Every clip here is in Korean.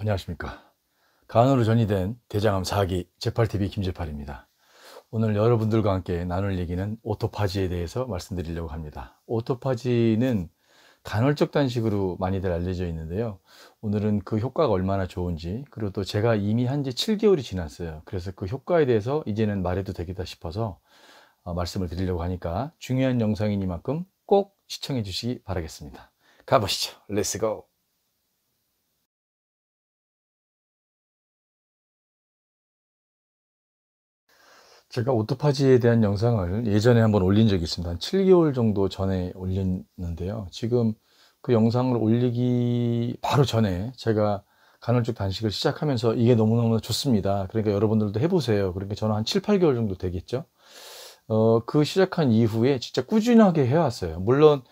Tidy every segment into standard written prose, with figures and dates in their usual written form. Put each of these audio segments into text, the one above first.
안녕하십니까. 간으로 전이된 대장암 4기 재팔TV 김재팔입니다. 오늘 여러분들과 함께 나눌 얘기는 오토파지에 대해서 말씀드리려고 합니다. 오토파지는 간헐적 단식으로 많이들 알려져 있는데요. 오늘은 그 효과가 얼마나 좋은지, 그리고 또 제가 이미 한 지 7개월이 지났어요. 그래서 그 효과에 대해서 이제는 말해도 되겠다 싶어서 말씀을 드리려고 하니까 중요한 영상이니만큼 꼭 시청해 주시기 바라겠습니다. 가보시죠. 렛츠고! 제가 오토파지에 대한 영상을 예전에 한번 올린 적이 있습니다. 한 7개월 정도 전에 올렸는데요. 지금 그 영상을 올리기 바로 전에 제가 간헐적 단식을 시작하면서 이게 너무너무 좋습니다. 그러니까 여러분들도 해보세요. 그러니까 저는 한 7, 8개월 정도 되겠죠. 그 시작한 이후에 진짜 꾸준하게 해왔어요. 물론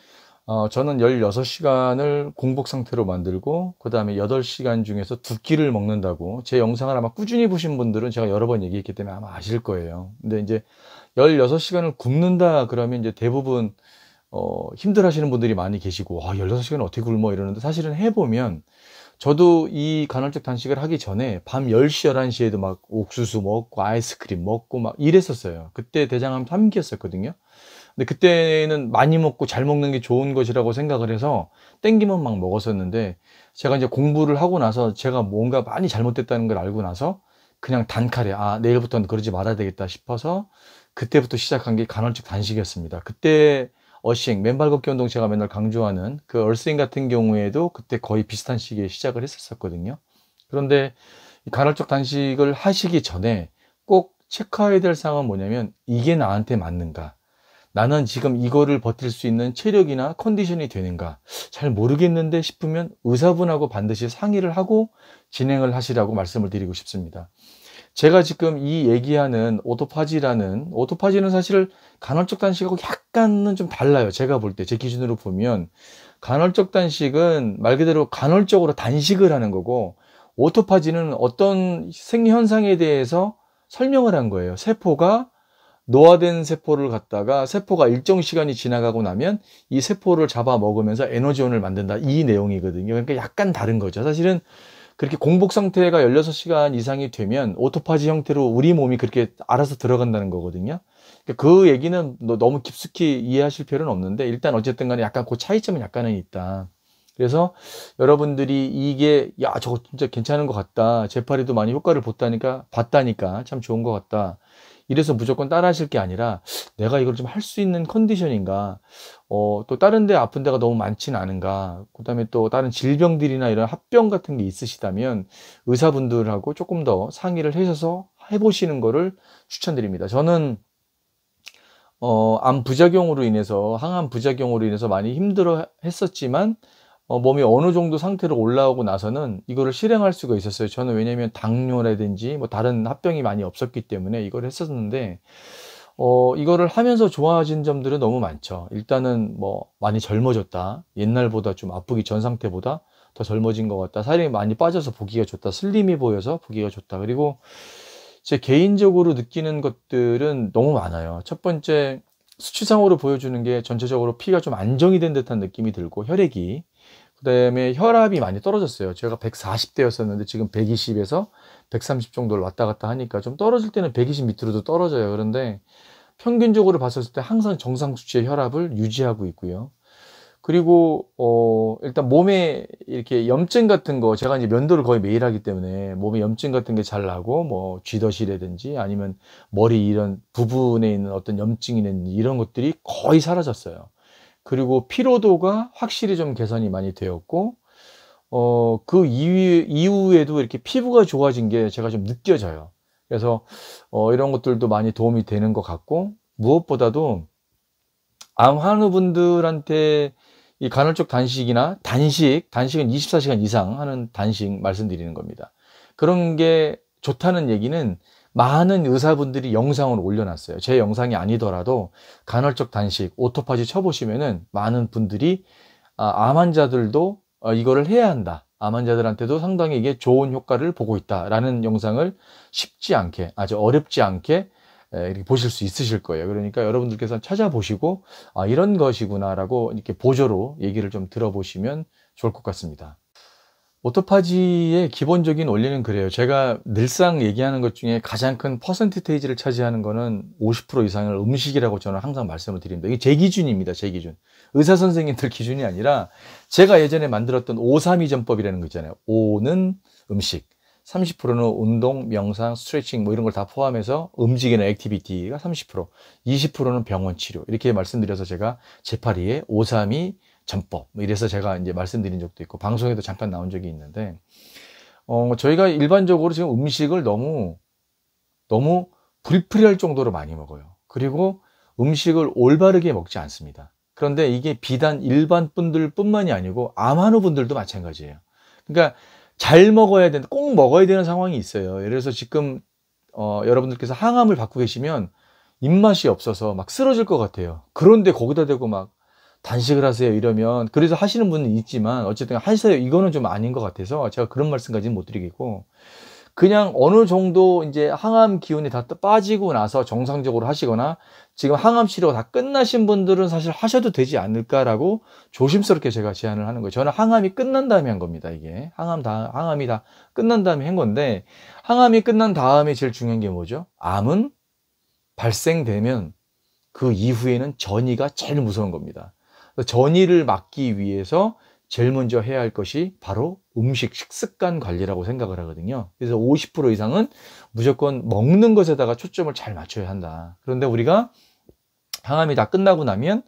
저는 16시간을 공복 상태로 만들고, 그 다음에 8시간 중에서 2끼를 먹는다고, 제 영상을 아마 꾸준히 보신 분들은 제가 여러 번 얘기했기 때문에 아마 아실 거예요. 근데 이제 16시간을 굶는다 그러면 이제 대부분 힘들어 하시는 분들이 많이 계시고, 16시간 어떻게 굶어 이러는데, 사실은 해보면 저도 이 간헐적 단식을 하기 전에 밤 10시, 11시에도 막 옥수수 먹고 아이스크림 먹고 막 이랬었어요. 그때 대장암 3기였었거든요. 근데 그때는 많이 먹고 잘 먹는 게 좋은 것이라고 생각을 해서 땡기면 막 먹었었는데, 제가 이제 공부를 하고 나서 제가 뭔가 많이 잘못됐다는 걸 알고 나서 그냥 단칼에 내일부터는 그러지 말아야 되겠다 싶어서 그때부터 시작한 게 간헐적 단식이었습니다. 그때 어싱, 맨발 걷기 운동 제가 맨날 강조하는 그 얼스윙 같은 경우에도 그때 거의 비슷한 시기에 시작을 했었거든요. 그런데 이 간헐적 단식을 하시기 전에 꼭 체크해야 될 사항은 뭐냐면, 이게 나한테 맞는가? 나는 지금 이거를 버틸 수 있는 체력이나 컨디션이 되는가 잘 모르겠는데 싶으면 의사분하고 반드시 상의를 하고 진행을 하시라고 말씀을 드리고 싶습니다. 제가 지금 이 얘기하는 오토파지는 사실 간헐적 단식하고 약간은 좀 달라요. 제가 볼 때, 제 기준으로 보면 간헐적 단식은 말 그대로 간헐적으로 단식을 하는 거고, 오토파지는 어떤 생현상에 대해서 설명을 한 거예요. 세포가 노화된 세포를 갖다가, 세포가 일정 시간이 지나가고 나면 이 세포를 잡아 먹으면서 에너지원을 만든다, 이 내용이거든요. 그러니까 약간 다른 거죠. 사실은 그렇게 공복 상태가 16시간 이상이 되면 오토파지 형태로 우리 몸이 그렇게 알아서 들어간다는 거거든요. 그러니까 그 얘기는 너무 깊숙이 이해하실 필요는 없는데, 일단 어쨌든 간에 약간 그 차이점은 약간은 있다. 그래서 여러분들이 이게 저거 진짜 괜찮은 것 같다, 재파리도 많이 효과를 봤다니까 참 좋은 것 같다, 이래서 무조건 따라 하실 게 아니라, 내가 이걸 좀 할 수 있는 컨디션인가, 또 다른 데 아픈 데가 너무 많지는 않은가, 그 다음에 또 다른 질병들이나 이런 합병 같은 게 있으시다면 의사분들하고 조금 더 상의를 하셔서 해보시는 거를 추천드립니다. 저는 암 부작용으로 인해서, 항암 부작용으로 인해서 많이 힘들어 했었지만, 몸이 어느 정도 상태로 올라오고 나서는 이거를 실행할 수가 있었어요. 저는 왜냐면 당뇨라든지 뭐 다른 합병이 많이 없었기 때문에 이걸 했었는데, 이거를 하면서 좋아진 점들은 너무 많죠. 일단은 뭐 많이 젊어졌다. 옛날보다 좀 아프기 전 상태보다 더 젊어진 것 같다. 살이 많이 빠져서 보기가 좋다. 슬림해 보여서 보기가 좋다. 그리고 제 개인적으로 느끼는 것들은 너무 많아요. 첫 번째, 수치상으로 보여주는 게 전체적으로 피가 좀 안정이 된 듯한 느낌이 들고, 혈액이, 그 다음에 혈압이 많이 떨어졌어요. 제가 140대였었는데 지금 120에서 130 정도를 왔다 갔다 하니까, 좀 떨어질 때는 120 밑으로도 떨어져요. 그런데 평균적으로 봤을 때 항상 정상 수치의 혈압을 유지하고 있고요. 그리고 일단 몸에 이렇게 염증 같은 거, 제가 이제 면도를 거의 매일 하기 때문에 몸에 염증 같은 게 잘 나고, 뭐 쥐덫이라든지 아니면 머리 이런 부분에 있는 어떤 염증이나 이런 것들이 거의 사라졌어요. 그리고 피로도가 확실히 좀 개선이 많이 되었고, 그 이후에도 이렇게 피부가 좋아진 게 제가 좀 느껴져요. 그래서 이런 것들도 많이 도움이 되는 것 같고, 무엇보다도 암 환우분들한테 이 간헐적 단식은 24시간 이상 하는 단식 말씀드리는 겁니다. 그런 게 좋다는 얘기는 많은 의사분들이 영상을 올려놨어요. 제 영상이 아니더라도 간헐적 단식, 오토파지 쳐보시면은 많은 분들이 암 환자들도 이거를 해야 한다, 암 환자들한테도 상당히 이게 좋은 효과를 보고 있다라는 영상을 쉽지 않게, 아주 어렵지 않게 이렇게 보실 수 있으실 거예요. 그러니까 여러분들께서 찾아보시고 이런 것이구나 라고 이렇게 보조로 얘기를 좀 들어보시면 좋을 것 같습니다. 오토파지의 기본적인 원리는 그래요. 제가 늘상 얘기하는 것 중에 가장 큰 퍼센티테이지를 차지하는 거는 50% 이상을 음식이라고 저는 항상 말씀을 드립니다. 이게 제 기준입니다. 제 기준. 의사 선생님들 기준이 아니라 제가 예전에 만들었던 532 전법이라는 거 있잖아요. 5는 음식, 30%는 운동, 명상, 스트레칭 뭐 이런 걸 다 포함해서 움직이는 액티비티가 30%, 20%는 병원 치료. 이렇게 말씀드려서 제가 제8위에 532 전법 뭐 이래서 제가 이제 말씀드린 적도 있고 방송에도 잠깐 나온 적이 있는데 저희가 일반적으로 지금 음식을 너무 불필요할 정도로 많이 먹어요. 그리고 음식을 올바르게 먹지 않습니다. 그런데 이게 비단 일반 분들 뿐만이 아니고 암환우 분들도 마찬가지예요. 그러니까 잘 먹어야 되는, 꼭 먹어야 되는 상황이 있어요. 예를 들어서 지금 여러분들께서 항암을 받고 계시면 입맛이 없어서 막 쓰러질 것 같아요. 그런데 거기다 대고 막 단식을 하세요 이러면, 그래서 하시는 분은 있지만 어쨌든 하세요 이거는 좀 아닌 것 같아서 제가 그런 말씀까지는 못 드리겠고, 그냥 어느 정도 이제 항암 기운이 다 빠지고 나서 정상적으로 하시거나 지금 항암 치료가 다 끝나신 분들은 사실 하셔도 되지 않을까라고 조심스럽게 제가 제안을 하는 거예요. 저는 항암이 끝난 다음에 한 겁니다. 이게 항암이 다 끝난 다음에 한 건데, 항암이 끝난 다음에 제일 중요한 게 뭐죠? 암은 발생되면 그 이후에는 전이가 제일 무서운 겁니다. 전이를 막기 위해서 제일 먼저 해야 할 것이 바로 음식, 식습관 관리라고 생각을 하거든요. 그래서 50% 이상은 무조건 먹는 것에다가 초점을 잘 맞춰야 한다. 그런데 우리가 항암이 다 끝나고 나면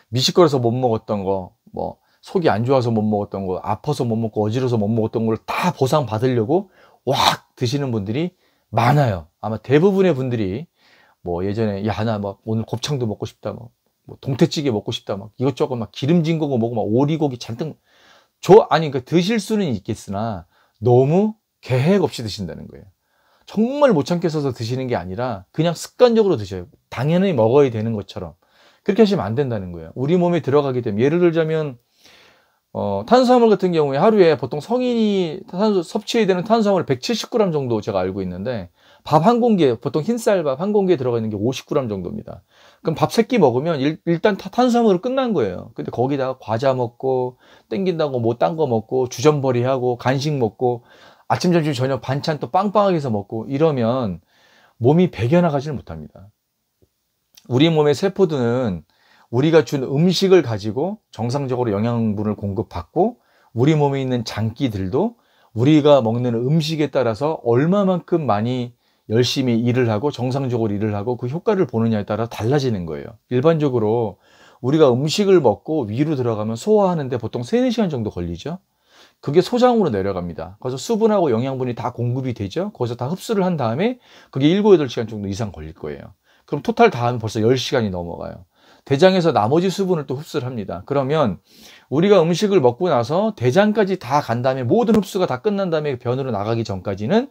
미식거려서 못 먹었던 거, 뭐 속이 안 좋아서 못 먹었던 거, 아파서 못 먹고 어지러워서 못 먹었던 걸 다 보상 받으려고 확 드시는 분들이 많아요. 아마 대부분의 분들이 뭐 예전에 야 나 막 오늘 곱창도 먹고 싶다, 뭐 동태찌개 먹고 싶다, 막 이것저것 막 기름진 거 먹고 막 오리고기 잔뜩 아니 그 드실 수는 있겠으나 너무 계획 없이 드신다는 거예요. 정말 못 참겠어서 드시는 게 아니라 그냥 습관적으로 드셔요. 당연히 먹어야 되는 것처럼. 그렇게 하시면 안 된다는 거예요. 우리 몸에 들어가게 되면, 예를 들자면 탄수화물 같은 경우에 하루에 보통 성인이 섭취해야 되는 탄수화물 170g 정도 제가 알고 있는데, 밥 한 공기에, 보통 흰쌀밥 한 공기에 들어가 있는 게 50g 정도입니다. 그럼 밥 3끼 먹으면 일단 탄수화물은 끝난 거예요. 근데 거기다가 과자 먹고 땡긴다고 뭐 딴 거 먹고 주전벌이 하고 간식 먹고 아침 점심 저녁 반찬 또 빵빵하게 해서 먹고 이러면 몸이 배겨나가지를 못합니다. 우리 몸의 세포들은 우리가 준 음식을 가지고 정상적으로 영양분을 공급받고, 우리 몸에 있는 장기들도 우리가 먹는 음식에 따라서 얼마만큼 많이 열심히 일을 하고 정상적으로 일을 하고 그 효과를 보느냐에 따라 달라지는 거예요. 일반적으로 우리가 음식을 먹고 위로 들어가면 소화하는데 보통 3, 4시간 정도 걸리죠. 그게 소장으로 내려갑니다. 그래서 수분하고 영양분이 다 공급이 되죠. 거기서 다 흡수를 한 다음에 그게 7, 8시간 정도 이상 걸릴 거예요. 그럼 토탈 다 하면 벌써 10시간이 넘어가요. 대장에서 나머지 수분을 또 흡수를 합니다. 그러면 우리가 음식을 먹고 나서 대장까지 다 간 다음에 모든 흡수가 다 끝난 다음에 변으로 나가기 전까지는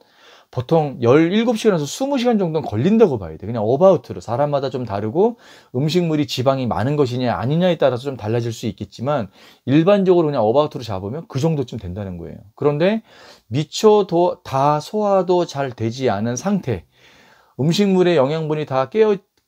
보통 17시간에서 20시간 정도는 걸린다고 봐야 돼. 그냥 어바우트로. 사람마다 좀 다르고 음식물이 지방이 많은 것이냐 아니냐에 따라서 좀 달라질 수 있겠지만 일반적으로 그냥 어바우트로 잡으면 그 정도쯤 된다는 거예요. 그런데 미처 다 소화도 잘 되지 않은 상태, 음식물의 영양분이 다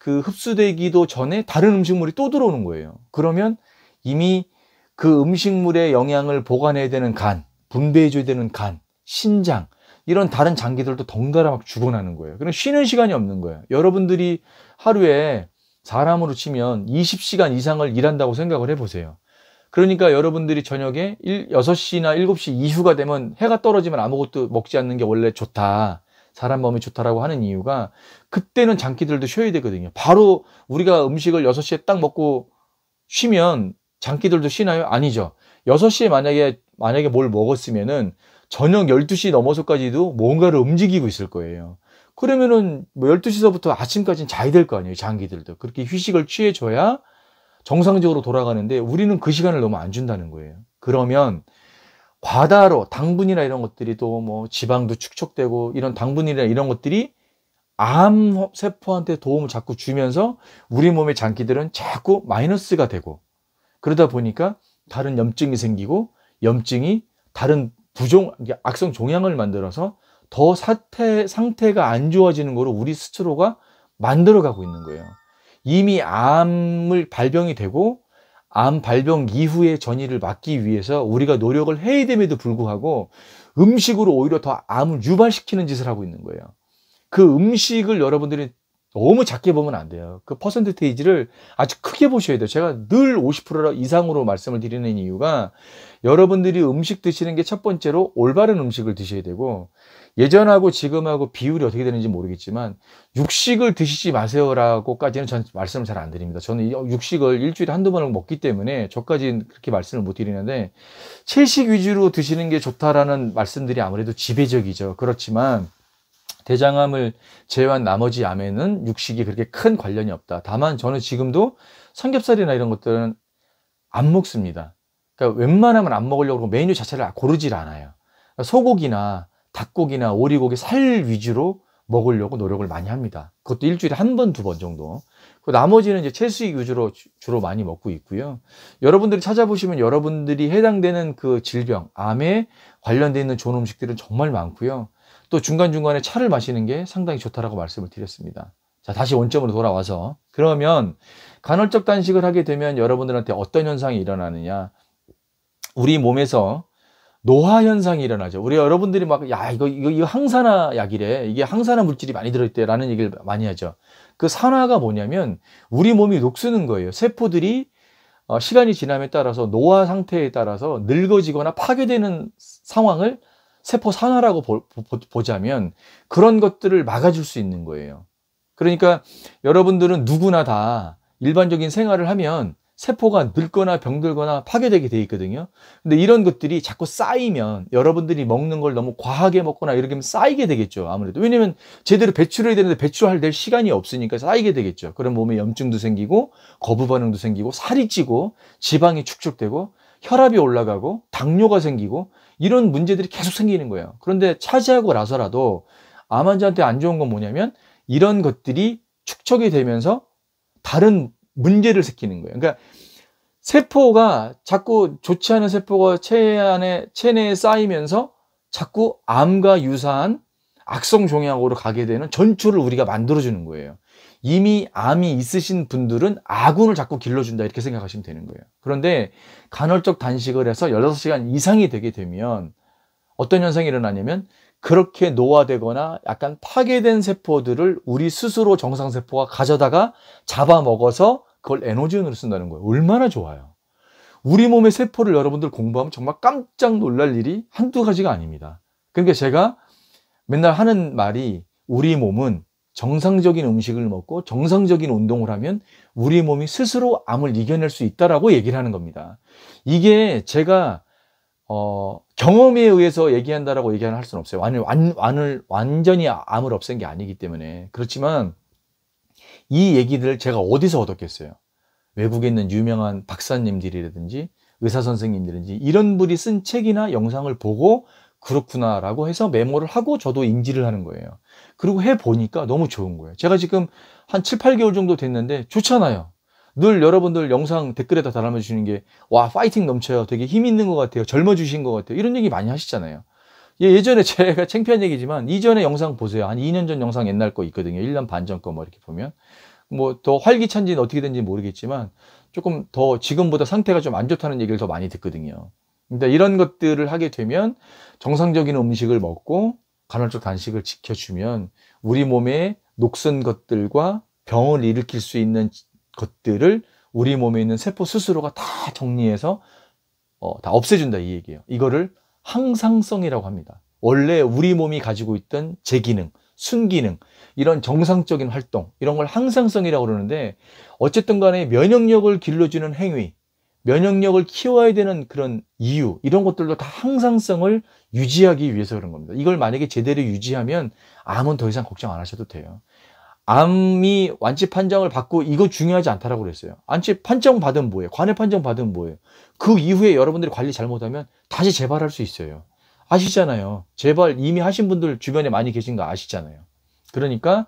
흡수되기도 전에 다른 음식물이 또 들어오는 거예요. 그러면 이미 그 음식물의 영양을 보관해야 되는 간, 분배해줘야 되는 간, 신장, 이런 다른 장기들도 덩달아 막 죽어나는 거예요. 그럼 쉬는 시간이 없는 거예요. 여러분들이 하루에 사람으로 치면 20시간 이상을 일한다고 생각을 해보세요. 그러니까 여러분들이 저녁에 6시나 7시 이후가 되면 해가 떨어지면 아무것도 먹지 않는 게 원래 좋다, 사람 몸이 좋다라고 하는 이유가, 그때는 장기들도 쉬어야 되거든요. 바로 우리가 음식을 6시에 딱 먹고 쉬면 장기들도 쉬나요? 아니죠. 6시에 만약에 뭘 먹었으면은 저녁 12시 넘어서까지도 뭔가를 움직이고 있을 거예요. 그러면은 뭐 12시서부터 아침까지는 자야 될 거 아니에요, 장기들도. 그렇게 휴식을 취해줘야 정상적으로 돌아가는데 우리는 그 시간을 너무 안 준다는 거예요. 그러면 과다로 당분이나 이런 것들이 또 뭐 지방도 축적되고, 이런 당분이나 이런 것들이 암 세포한테 도움을 자꾸 주면서 우리 몸의 장기들은 자꾸 마이너스가 되고, 그러다 보니까 다른 염증이 생기고, 염증이 다른 악성 종양을 만들어서 더 상태가 안 좋아지는 거로 우리 스스로가 만들어가고 있는 거예요. 이미 암을 발병이 되고 암 발병 이후의 전이를 막기 위해서 우리가 노력을 해야 됨에도 불구하고 음식으로 오히려 더 암을 유발시키는 짓을 하고 있는 거예요. 그 음식을 여러분들이 너무 작게 보면 안 돼요. 그 퍼센테이지를 아주 크게 보셔야 돼요. 제가 늘 50% 이상으로 말씀을 드리는 이유가 여러분들이 음식 드시는 게 첫 번째로 올바른 음식을 드셔야 되고, 예전하고 지금하고 비율이 어떻게 되는지 모르겠지만 육식을 드시지 마세요라고까지는 전 말씀을 잘 안 드립니다. 저는 육식을 일주일에 한두 번을 먹기 때문에 저까지는 그렇게 말씀을 못 드리는데, 채식 위주로 드시는 게 좋다라는 말씀들이 아무래도 지배적이죠. 그렇지만 대장암을 제외한 나머지 암에는 육식이 그렇게 큰 관련이 없다. 다만 저는 지금도 삼겹살이나 이런 것들은 안 먹습니다. 그러니까 웬만하면 안 먹으려고 그러고 메뉴 자체를 고르질 않아요. 그러니까 소고기나 닭고기나 오리고기 살 위주로 먹으려고 노력을 많이 합니다. 그것도 일주일에 한 번, 두 번 정도. 나머지는 이제 채식 위주로 주로 많이 먹고 있고요. 여러분들이 찾아보시면 여러분들이 해당되는 그 질병, 암에 관련되어 있는 좋은 음식들은 정말 많고요. 또 중간중간에 차를 마시는 게 상당히 좋다라고 말씀을 드렸습니다. 자, 다시 원점으로 돌아와서, 그러면 간헐적 단식을 하게 되면 여러분들한테 어떤 현상이 일어나느냐? 우리 몸에서 노화 현상이 일어나죠. 우리 여러분들이 막, 야, 이거 항산화 약이래. 이게 항산화 물질이 많이 들어있대라는 얘기를 많이 하죠. 그 산화가 뭐냐면 우리 몸이 녹쓰는 거예요. 세포들이 시간이 지남에 따라서 노화 상태에 따라서 늙어지거나 파괴되는 상황을 세포 산화라고 보자면 그런 것들을 막아줄 수 있는 거예요. 그러니까 여러분들은 누구나 다 일반적인 생활을 하면 세포가 늙거나 병들거나 파괴되게 돼 있거든요. 근데 이런 것들이 자꾸 쌓이면 여러분들이 먹는 걸 너무 과하게 먹거나 이렇게 하면 쌓이게 되겠죠. 아무래도. 왜냐면 제대로 배출해야 되는데 배출할 될 시간이 없으니까 쌓이게 되겠죠. 그럼 몸에 염증도 생기고 거부 반응도 생기고 살이 찌고 지방이 축적되고 혈압이 올라가고 당뇨가 생기고 이런 문제들이 계속 생기는 거예요. 그런데 차지하고 나서라도 암 환자한테 안 좋은 건 뭐냐면 이런 것들이 축적이 되면서 다른 문제를 생기는 거예요. 그러니까 세포가 자꾸 좋지 않은 세포가 체내에 쌓이면서 자꾸 암과 유사한 악성 종양으로 가게 되는 전초를 우리가 만들어주는 거예요. 이미 암이 있으신 분들은 아군을 자꾸 길러준다 이렇게 생각하시면 되는 거예요. 그런데 간헐적 단식을 해서 16시간 이상이 되게 되면 어떤 현상이 일어나냐면 그렇게 노화되거나 약간 파괴된 세포들을 우리 스스로 정상세포가 가져다가 잡아먹어서 그걸 에너지원으로 쓴다는 거예요. 얼마나 좋아요. 우리 몸의 세포를 여러분들 공부하면 정말 깜짝 놀랄 일이 한두 가지가 아닙니다. 그러니까 제가 맨날 하는 말이 우리 몸은 정상적인 음식을 먹고 정상적인 운동을 하면 우리 몸이 스스로 암을 이겨낼 수 있다라고 얘기를 하는 겁니다. 이게 제가 경험에 의해서 얘기한다라고 얘기를 할 수는 없어요. 완전히 암을 없앤 게 아니기 때문에. 그렇지만 이 얘기들을 제가 어디서 얻었겠어요? 외국에 있는 유명한 박사님들이라든지 의사 선생님들인지 이런 분이 쓴 책이나 영상을 보고 그렇구나라고 해서 메모를 하고 저도 인지를 하는 거예요. 그리고 해보니까 너무 좋은 거예요. 제가 지금 한 7, 8개월 정도 됐는데 좋잖아요. 늘 여러분들 영상 댓글에다 달아주시는 게 와, 파이팅 넘쳐요. 되게 힘 있는 것 같아요. 젊어지신 것 같아요. 이런 얘기 많이 하시잖아요. 예전에 제가 창피한 얘기지만 이전에 영상 보세요. 한 2년 전 영상 옛날 거 있거든요. 1년 반 전 거 뭐 이렇게 보면. 뭐 더 활기찬지는 어떻게 된지 모르겠지만 조금 더 지금보다 상태가 좀 안 좋다는 얘기를 더 많이 듣거든요. 그러니까 이런 것들을 하게 되면 정상적인 음식을 먹고 간헐적 단식을 지켜주면 우리 몸에 녹슨 것들과 병을 일으킬 수 있는 것들을 우리 몸에 있는 세포 스스로가 다 정리해서 다 없애준다 이 얘기예요. 이거를 항상성이라고 합니다. 원래 우리 몸이 가지고 있던 제기능, 순기능, 이런 정상적인 활동, 이런 걸 항상성이라고 그러는데 어쨌든 간에 면역력을 길러주는 행위, 면역력을 키워야 되는 그런 이유, 이런 것들도 다 항상성을 유지하기 위해서 그런 겁니다. 이걸 만약에 제대로 유지하면 암은 더 이상 걱정 안 하셔도 돼요. 암이 완치 판정을 받고 이거 중요하지 않다라고 그랬어요. 완치 판정 받으면 뭐예요? 관해 판정 받으면 뭐예요? 그 이후에 여러분들이 관리 잘못하면 다시 재발할 수 있어요. 아시잖아요. 재발 이미 하신 분들 주변에 많이 계신 거 아시잖아요. 그러니까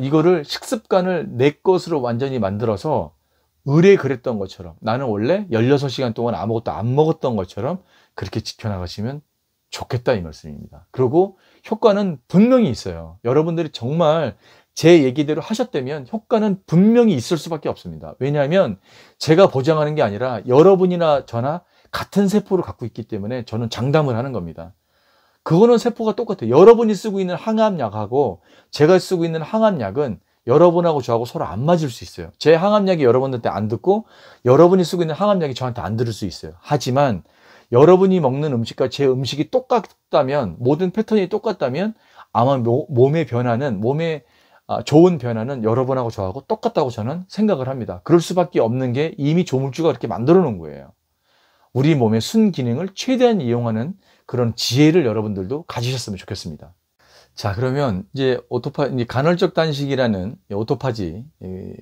이거를 식습관을 내 것으로 완전히 만들어서 의뢰 그랬던 것처럼 나는 원래 16시간 동안 아무것도 안 먹었던 것처럼 그렇게 지켜나가시면 좋겠다 이 말씀입니다. 그리고 효과는 분명히 있어요. 여러분들이 정말 제 얘기대로 하셨다면 효과는 분명히 있을 수밖에 없습니다. 왜냐하면 제가 보장하는 게 아니라 여러분이나 저나 같은 세포를 갖고 있기 때문에 저는 장담을 하는 겁니다. 그거는 세포가 똑같아요. 여러분이 쓰고 있는 항암약하고 제가 쓰고 있는 항암약은 여러분하고 저하고 서로 안 맞을 수 있어요. 제 항암약이 여러분한테 안 듣고 여러분이 쓰고 있는 항암약이 저한테 안 들을 수 있어요. 하지만 여러분이 먹는 음식과 제 음식이 똑같다면, 모든 패턴이 똑같다면 아마 몸의 변화는, 몸의 좋은 변화는 여러분하고 저하고 똑같다고 저는 생각을 합니다. 그럴 수밖에 없는 게 이미 조물주가 그렇게 만들어 놓은 거예요. 우리 몸의 순기능을 최대한 이용하는 그런 지혜를 여러분들도 가지셨으면 좋겠습니다. 자, 그러면 이제 간헐적 단식이라는 오토파지,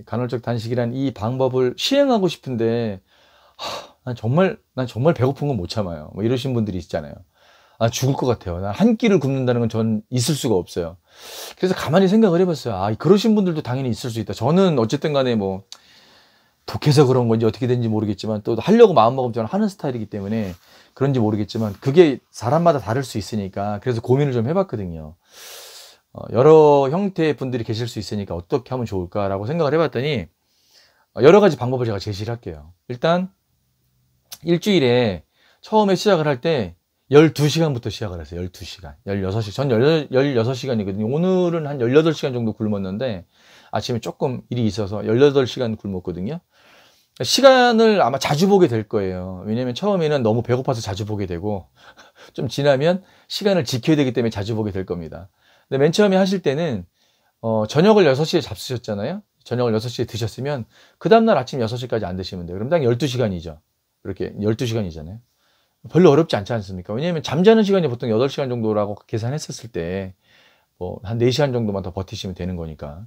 간헐적 단식이라는 이 방법을 시행하고 싶은데, 난 정말 배고픈 건 못 참아요. 뭐 이러신 분들이 있잖아요. 죽을 것 같아요. 난 한 끼를 굶는다는 건 전 있을 수가 없어요. 그래서 가만히 생각을 해봤어요. 그러신 분들도 당연히 있을 수 있다. 저는 어쨌든 간에 뭐 독해서 그런 건지 어떻게 된지 모르겠지만, 또 하려고 마음먹으면 저는 하는 스타일이기 때문에 그런지 모르겠지만, 그게 사람마다 다를 수 있으니까 그래서 고민을 좀 해봤거든요. 여러 형태의 분들이 계실 수 있으니까 어떻게 하면 좋을까라고 생각을 해봤더니, 여러 가지 방법을 제가 제시를 할게요. 일단 일주일에 처음에 시작을 할 때 12시간부터 시작을 했어요. 12시간, 16시간. 전 16시간이거든요. 오늘은 한 18시간 정도 굶었는데 아침에 조금 일이 있어서 18시간 굶었거든요. 시간을 아마 자주 보게 될 거예요. 왜냐면 처음에는 너무 배고파서 자주 보게 되고, 좀 지나면 시간을 지켜야 되기 때문에 자주 보게 될 겁니다. 근데 맨 처음에 하실 때는 저녁을 6시에 잡수셨잖아요. 저녁을 6시에 드셨으면 그 다음날 아침 6시까지 안 드시면 돼요. 그럼 딱 12시간이죠. 이렇게 12시간이잖아요. 별로 어렵지 않지 않습니까? 왜냐하면 잠자는 시간이 보통 8시간 정도라고 계산했었을 때 뭐 한 4시간 정도만 더 버티시면 되는 거니까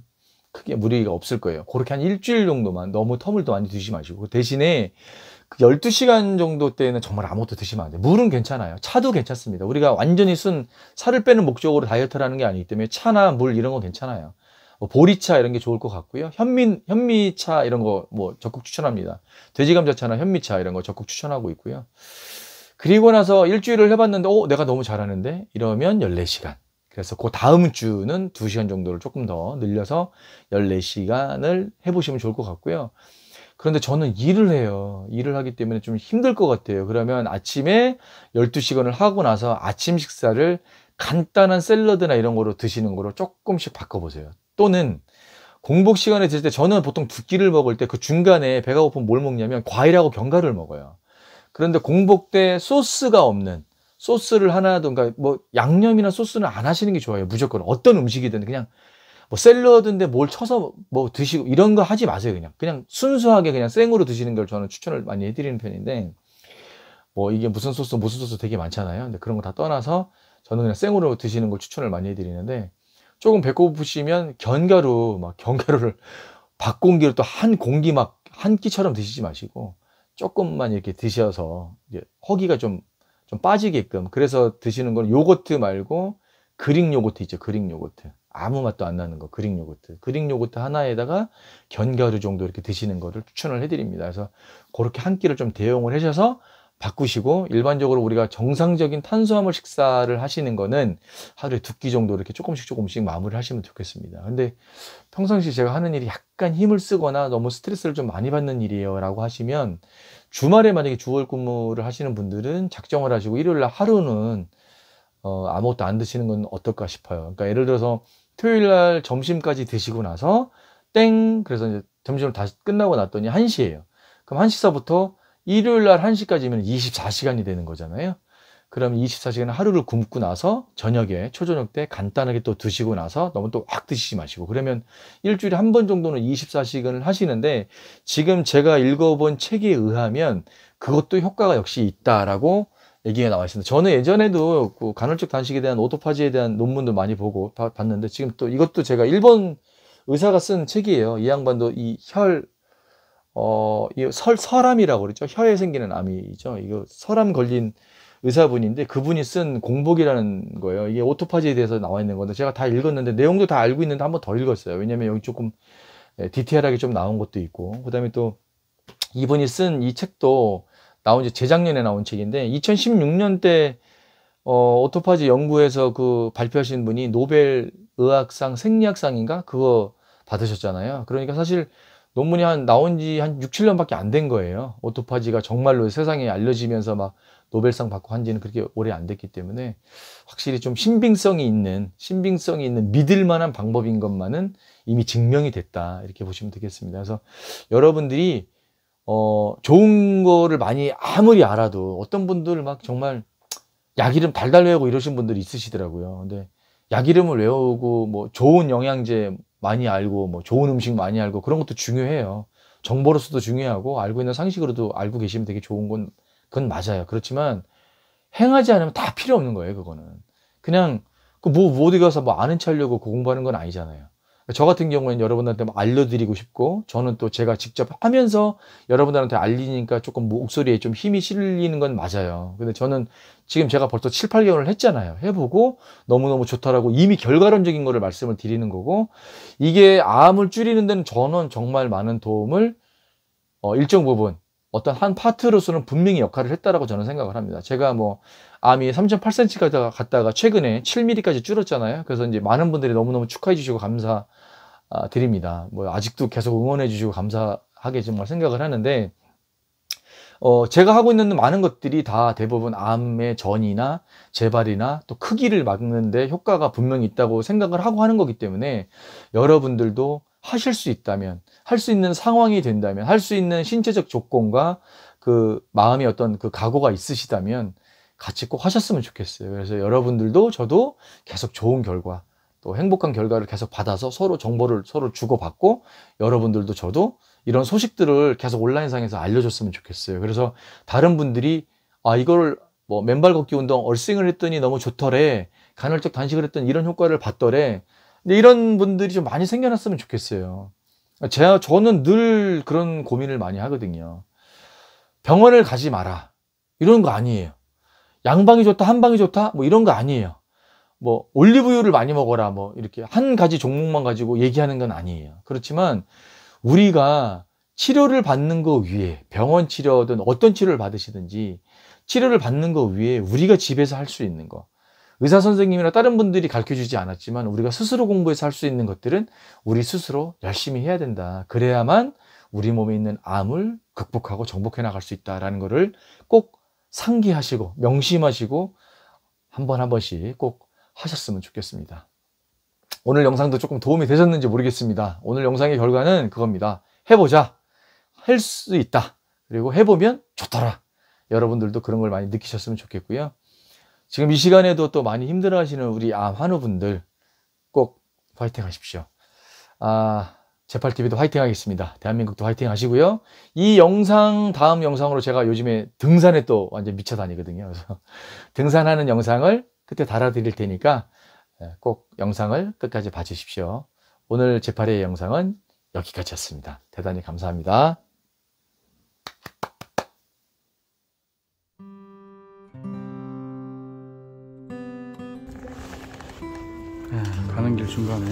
크게 무리가 없을 거예요. 그렇게 한 일주일 정도만, 너무 텀을 더 많이 두지 마시고, 대신에 그 12시간 정도 때는 정말 아무것도 드시면 안 돼요. 물은 괜찮아요. 차도 괜찮습니다. 우리가 완전히 살을 빼는 목적으로 다이어트를 하는 게 아니기 때문에 차나 물 이런 거 괜찮아요. 뭐 보리차 이런 게 좋을 것 같고요. 현미차 이런 거 뭐 적극 추천합니다. 돼지감자차나 현미차 이런 거 적극 추천하고 있고요. 그리고 나서 일주일을 해봤는데 내가 너무 잘하는데 이러면 14시간. 그래서 그 다음 주는 2시간 정도를 조금 더 늘려서 14시간을 해보시면 좋을 것 같고요. 그런데 저는 일을 해요. 일을 하기 때문에 좀 힘들 것 같아요. 그러면 아침에 12시간을 하고 나서 아침 식사를 간단한 샐러드나 이런 거로 드시는 거로 조금씩 바꿔보세요. 또는 공복 시간에 드실 때, 저는 보통 2끼를 먹을 때 그 중간에 배가 고프면 뭘 먹냐면 과일하고 견과류를 먹어요. 그런데 공복 때 소스가 없는, 소스를 하나도, 그러니까 뭐 양념이나 소스는 안 하시는 게 좋아요. 무조건 어떤 음식이든 그냥 뭐 샐러드인데 뭘 쳐서 뭐 드시고 이런 거 하지 마세요. 그냥 순수하게 그냥 생으로 드시는 걸 저는 추천을 많이 해드리는 편인데, 뭐 이게 무슨 소스 되게 많잖아요. 근데 그런 거 다 떠나서 저는 그냥 생으로 드시는 걸 추천을 많이 해드리는데, 조금 배고프시면 견과류를 밥 공기로 또 한 공기 막 한 끼처럼 드시지 마시고 조금만 이렇게 드셔서 이제 허기가 좀 빠지게끔, 그래서 드시는 건 요거트 말고 그릭 요거트 있죠. 그릭 요거트. 아무 맛도 안 나는 거, 그릭 요거트. 그릭 요거트 하나에다가 견과류 정도 이렇게 드시는 거를 추천을 해드립니다. 그래서 그렇게 한 끼를 좀 대용을 하셔서 바꾸시고, 일반적으로 우리가 정상적인 탄수화물 식사를 하시는 거는 하루에 2끼 정도 이렇게 조금씩 마무리를 하시면 좋겠습니다. 근데 평상시 제가 하는 일이 약간 힘을 쓰거나 너무 스트레스를 좀 많이 받는 일이에요 라고 하시면, 주말에 만약에 주월 근무를 하시는 분들은 작정을 하시고 일요일 날 하루는 아무것도 안 드시는 건 어떨까 싶어요. 그러니까 예를 들어서 토요일 날 점심까지 드시고 나서 그래서 이제 점심을 다시 끝나고 났더니 1시예요. 그럼 1시서부터 일요일 날 1시까지면 24시간이 되는 거잖아요. 그럼 24시간 하루를 굶고 나서 저녁에, 초저녁 때 간단하게 또 드시고 나서 너무 또 확 드시지 마시고, 그러면 일주일에 한 번 정도는 24시간을 하시는데, 지금 제가 읽어본 책에 의하면 그것도 효과가 역시 있다라고 얘기가 나와 있습니다. 저는 예전에도 그 간헐적 단식에 대한 오토파지에 대한 논문도 많이 보고 봤는데, 지금 또 이것도 제가 일본 의사가 쓴 책이에요. 이 양반도 이 설암이라고 그러죠. 혀에 생기는 암이죠. 이거 설암 걸린 의사분인데, 그분이 쓴 공복이라는 거예요. 이게 오토파지에 대해서 나와 있는 건데, 제가 다 읽었는데 내용도 다 알고 있는데 한 번 더 읽었어요. 왜냐면 여기 조금 디테일하게 좀 나온 것도 있고, 그 다음에 또 이분이 쓴 이 책도 나온 지 재작년에 나온 책인데, 2016년 때 오토파지 연구에서 그 발표하신 분이 노벨 의학상 생리학상인가? 그거 받으셨잖아요. 그러니까 사실 논문이 나온 지 한 6, 7년밖에 안 된 거예요. 오토파지가 정말로 세상에 알려지면서 막 노벨상 받고 한 지는 그렇게 오래 안 됐기 때문에 확실히 좀 신빙성이 있는 믿을 만한 방법인 것만은 이미 증명이 됐다. 이렇게 보시면 되겠습니다. 그래서 여러분들이 좋은 거를 많이 아무리 알아도 어떤 분들 막 정말 약 이름 달달 외우고 이러신 분들이 있으시더라고요. 근데 약 이름을 외우고 뭐 좋은 영양제 많이 알고 뭐 좋은 음식 많이 알고 그런 것도 중요해요. 정보로서도 중요하고 알고 있는 상식으로도 알고 계시면 되게 좋은 건 그건 맞아요. 그렇지만 행하지 않으면 다 필요 없는 거예요. 그거는 그냥 뭐 어디 가서 뭐 아는 체 하려고 공부하는 건 아니잖아요. 저 같은 경우에는 여러분들한테 뭐 알려드리고 싶고 저는 또 제가 직접 하면서 여러분들한테 알리니까 조금 목소리에 좀 힘이 실리는 건 맞아요. 근데 저는 지금 제가 벌써 7, 8개월을 했잖아요. 해보고 너무너무 좋다라고 이미 결과론적인 거를 말씀을 드리는 거고 이게 암을 줄이는 데는 저는 정말 많은 도움을 일정 부분 어떤 한 파트로서는 분명히 역할을 했다라고 저는 생각을 합니다. 제가 뭐 암이 3.8cm 갔다가 최근에 7mm까지 줄었잖아요. 그래서 이제 많은 분들이 너무너무 축하해 주시고 감사드립니다. 뭐 아직도 계속 응원해 주시고 감사하게 정말 생각을 하는데 제가 하고 있는 많은 것들이 다 대부분 암의 전이나 재발이나 또 크기를 막는데 효과가 분명히 있다고 생각을 하고 하는 거기 때문에 여러분들도 하실 수 있다면, 할 수 있는 상황이 된다면, 할 수 있는 신체적 조건과 그 마음의 어떤 그 각오가 있으시다면 같이 꼭 하셨으면 좋겠어요. 그래서 여러분들도 저도 계속 좋은 결과, 또 행복한 결과를 계속 받아서 서로 정보를 서로 주고받고 여러분들도 저도 이런 소식들을 계속 온라인상에서 알려줬으면 좋겠어요. 그래서 다른 분들이 이걸 뭐 맨발 걷기 운동 얼싱을 했더니 너무 좋더래, 간헐적 단식을 했더니 이런 효과를 봤더래, 근데 이런 분들이 좀 많이 생겨났으면 좋겠어요. 저는 늘 그런 고민을 많이 하거든요. 병원을 가지 마라 이런 거 아니에요. 양방이 좋다 한방이 좋다 뭐 이런 거 아니에요. 뭐 올리브유를 많이 먹어라 뭐 이렇게 한 가지 종목만 가지고 얘기하는 건 아니에요. 그렇지만 우리가 치료를 받는 거 위에, 병원 치료든 어떤 치료를 받으시든지 치료를 받는 거 위에 우리가 집에서 할 수 있는 거, 의사 선생님이나 다른 분들이 가르쳐주지 않았지만 우리가 스스로 공부해서 할 수 있는 것들은 우리 스스로 열심히 해야 된다. 그래야만 우리 몸에 있는 암을 극복하고 정복해 나갈 수 있다라는 것을 꼭 상기하시고 명심하시고 한 번씩 꼭 하셨으면 좋겠습니다. 오늘 영상도 조금 도움이 되셨는지 모르겠습니다. 오늘 영상의 결과는 그겁니다. 해보자. 할 수 있다. 그리고 해보면 좋더라. 여러분들도 그런 걸 많이 느끼셨으면 좋겠고요. 지금 이 시간에도 또 많이 힘들어 하시는 우리 암 환우분들 꼭 화이팅 하십시오. 제팔TV도 화이팅 하겠습니다. 대한민국도 화이팅 하시고요. 이 영상 다음 영상으로 제가 요즘에 등산에 또 완전 미쳐 다니거든요. 그래서 등산하는 영상을 그때 달아드릴 테니까 꼭 영상을 끝까지 봐주십시오. 오늘 제8회 영상은 여기까지였습니다. 대단히 감사합니다. 가는 길 중간에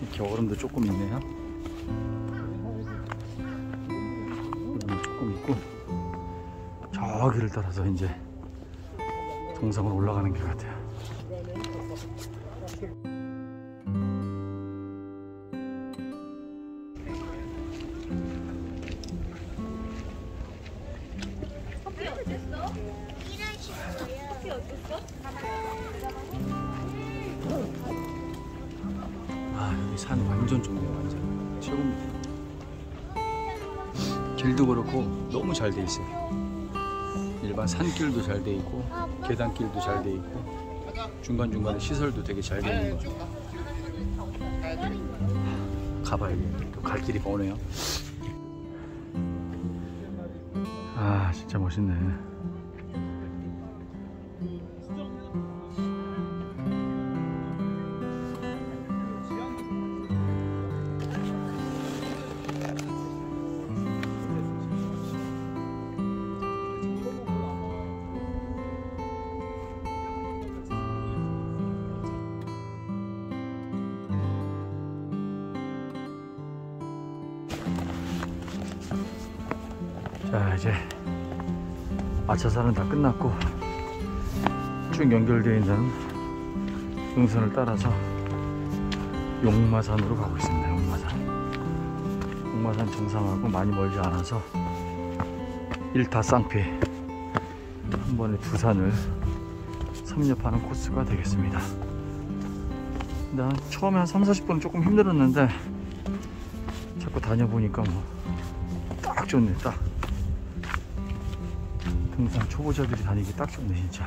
이렇게 얼음도 조금 있네요. 얼음도 조금 있고 저기를 따라서 이제 동상으로 올라가는 길 같아요. 여기 산 완전 좋네요. 완전 최고입니다. 길도 그렇고 너무 잘 돼 있어요. 일반 산길도 잘 돼 있고 계단길도 잘 돼 있고 중간중간에 시설도 되게 잘 돼 있는 것 같아요. 가봐야겠네요. 또 갈 길이 머네요. 진짜 멋있네. 자, 이제 아차산은 다 끝났고 쭉 연결되어 있는 능선을 따라서 용마산으로 가고 있습니다. 용마산 정상하고 많이 멀지 않아서 1타 쌍피 한 번에 두 산을 섭렵하는 코스가 되겠습니다. 난 처음에 한 3-40분 조금 힘들었는데 자꾸 다녀보니까 뭐 딱 좋네. 딱 등산 초보자들이 다니기 딱 좋네 진짜.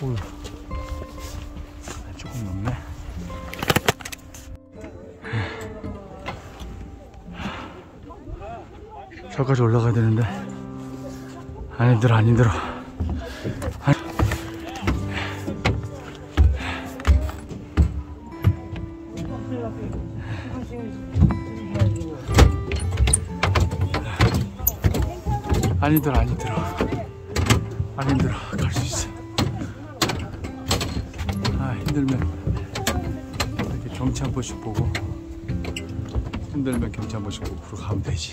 어휴, 조금 넘네. 저까지 올라가야 되는데 안 힘들어. 안 힘들어. 갈 수 있어. 힘들면 이렇게 경치 한 번씩 보고, 힘들면 경치 한 번씩 보고 그러고 가면 되지.